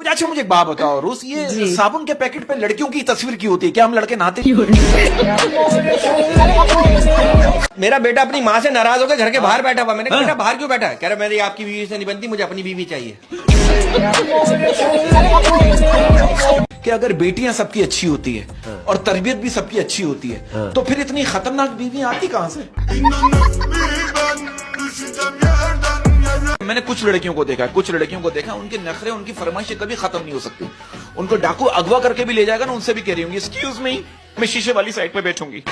अच्छा मुझे एक बात बताओ रूस, ये साबुन के पैकेट पे लड़कियों की तस्वीर क्यों होती है? क्या हम लड़के नहाते? मेरा बेटा अपनी माँ से नाराज होकर घर के बाहर बैठा हुआ। मैंने कहा बेटा बाहर क्यों बैठा है? कह रहा मेरी आपकी बीवी से नहीं बनती, मुझे अपनी बीवी चाहिए। कि अगर बेटियां सबकी अच्छी होती है और तरबियत भी सबकी अच्छी होती है तो फिर इतनी खतरनाक बीवी आती कहां से? मैंने कुछ लड़कियों को देखा उनके नखरे, उनकी फरमाइशें कभी खत्म नहीं हो सकती। उनको डाकू अगवा करके भी ले जाएगा ना, उनसे भी कह रही होंगी एक्सक्यूज मी, मैं शीशे वाली साइड पे बैठूंगी।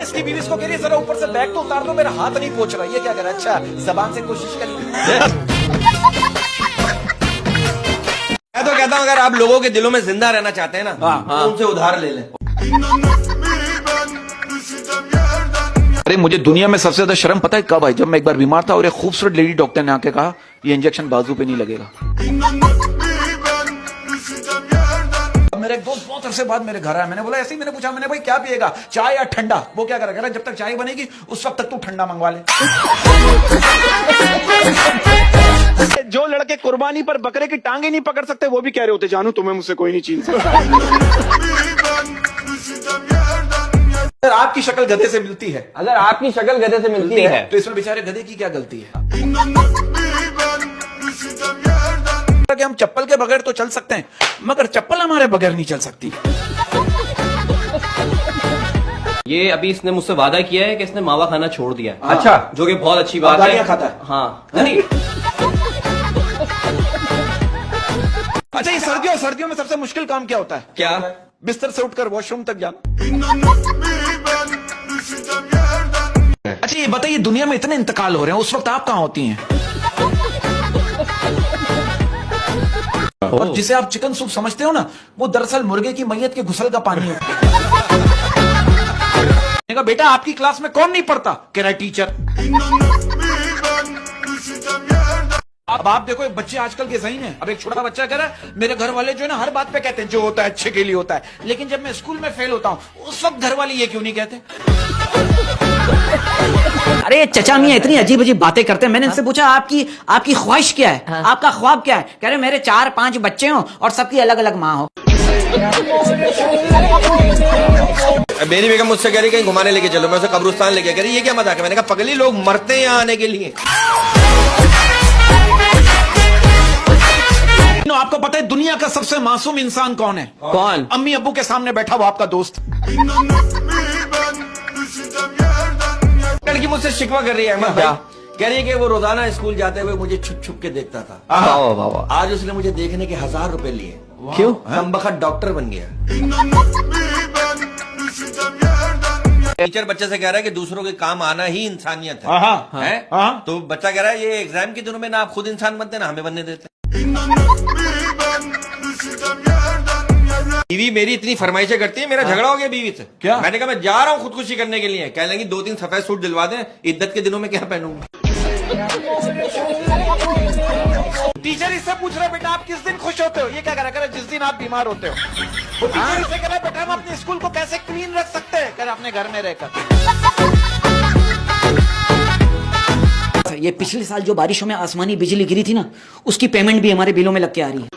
इसकी बीवी इसको कह रही है जरा ऊपर से बैग तो उतार दो, मेरा हाथ नहीं पहुंच रहा। ये क्या कर रहा है? अच्छा जबान से कोशिश कर। मैं तो कहता हूँ अगर आप लोगों के दिलों में जिंदा रहना चाहते हैं ना, तो उनसे उधार ले लें। अरे मुझे दुनिया में सबसे ज्यादा शर्म पता है कब आई? जब मैं एक बार बीमार था और एक खूबसूरत लेडी डॉक्टर ने आके कहा ये इंजेक्शन बाजू पे नहीं लगेगा। मेरे एक दोस्त बहुत अरसे बाद मेरे घर आया, मैंने बोला ऐसे ही, मैंने पूछा, मैंने भाई क्या पिएगा, चाय या ठंडा? वो क्या करेगा, जब तक चाय बनेगी उस वक्त तक तू ठंडा मंगवा ले। जो लड़के कुर्बानी पर बकरे की टांगे नहीं पकड़ सकते वो भी कह रहे होते जानू तुम्हें मुझसे कोई नहीं छीन सकता। अगर आपकी शक्ल गधे से मिलती है, अगर आपकी शक्ल गधे से मिलती है तो इसमें बेचारे गधे की क्या गलती है? कि हम चप्पल के बगैर तो चल सकते हैं मगर चप्पल हमारे बगैर नहीं चल सकती। ये अभी इसने मुझसे वादा किया है कि इसने मावा खाना छोड़ दिया है। अच्छा, जो कि बहुत अच्छी बात है। खाता है? हाँ नहीं। अच्छा ये सर्दियों में सबसे मुश्किल काम क्या होता है? क्या? बिस्तर से उठकर वॉशरूम तक जाना। अच्छा ये बताइए दुनिया में इतने इंतकाल हो रहे हैं, उस वक्त आप कहाँ होती हैं? और जिसे आप चिकन सूप समझते हो ना, वो दरअसल मुर्गे की मैयत के घुसल का पानी है। बेटा आपकी क्लास में कौन नहीं पढ़ता? कह रहा है टीचर। अब आप देखो बच्चे आजकल के ज़हीन हैं। अब एक छोटा बच्चा कह रहा है मेरे घर वाले जो है ना हर बात पे कहते हैं जो होता है अच्छे के लिए होता है, लेकिन जब मैं स्कूल में फेल होता हूँ उस वक्त घर वाले ये क्यों नहीं कहते? अरे चचा मियां इतनी अजीब अजीब बातें करते हैं। मैंने इनसे पूछा आपकी ख्वाहिश क्या है? आपका ख्वाब क्या है? कह रहे मेरे 4-5 बच्चे हों और सबकी अलग अलग माँ हो। मेरी बेगम मुझसे कह रही कहीं घुमाने लेके चलो, मैं उसे कब्रिस्तान लेके कह रही ये क्या मजाक है? मैंने कहा पगली लोग मरते हैं यहाँ आने के लिए। आपको पता है दुनिया का सबसे मासूम इंसान कौन है? कौन? अम्मी अब्बू के सामने बैठा हुआ आपका दोस्त। लड़की मुझसे शिकवा कर रही है अहमद भाई, कह रही है कि वो रोजाना स्कूल जाते हुए मुझे छुप छुप के देखता था। आज उसने मुझे देखने के 1000 रुपए लिए। क्यों? कमबख्त डॉक्टर बन गया। टीचर बच्चे से कह रहा है कि दूसरों के काम आना ही इंसानियत है। तो बच्चा कह रहा है ये एग्जाम के दिनों में ना आप खुद इंसान बनते ना हमें बनने देते। बीवी मेरी इतनी फरमाइशें करती है, मेरा झगड़ा हो गया बीवी से। क्या? मैंने कहा मैं जा रहा हूँ खुदकुशी करने के लिए। कह लेंगी 2-3 सफेद सूट दिलवा दें, इद्दत के दिनों में क्या पहनूंगा? टीचर इससे पूछ रहे बेटा आप किस दिन खुश होते हो? ये क्या करा करे जिस दिन आप बीमार होते हो। वो टीचर इससे कह रहा बेटा हम अपने स्कूल को कैसे क्लीन रख सकते हैं? कह रहा अपने घर में रहकर। ये पिछले साल जो बारिशों में आसमानी बिजली गिरी थी ना, उसकी पेमेंट भी हमारे बिलों में लग के आ रही है।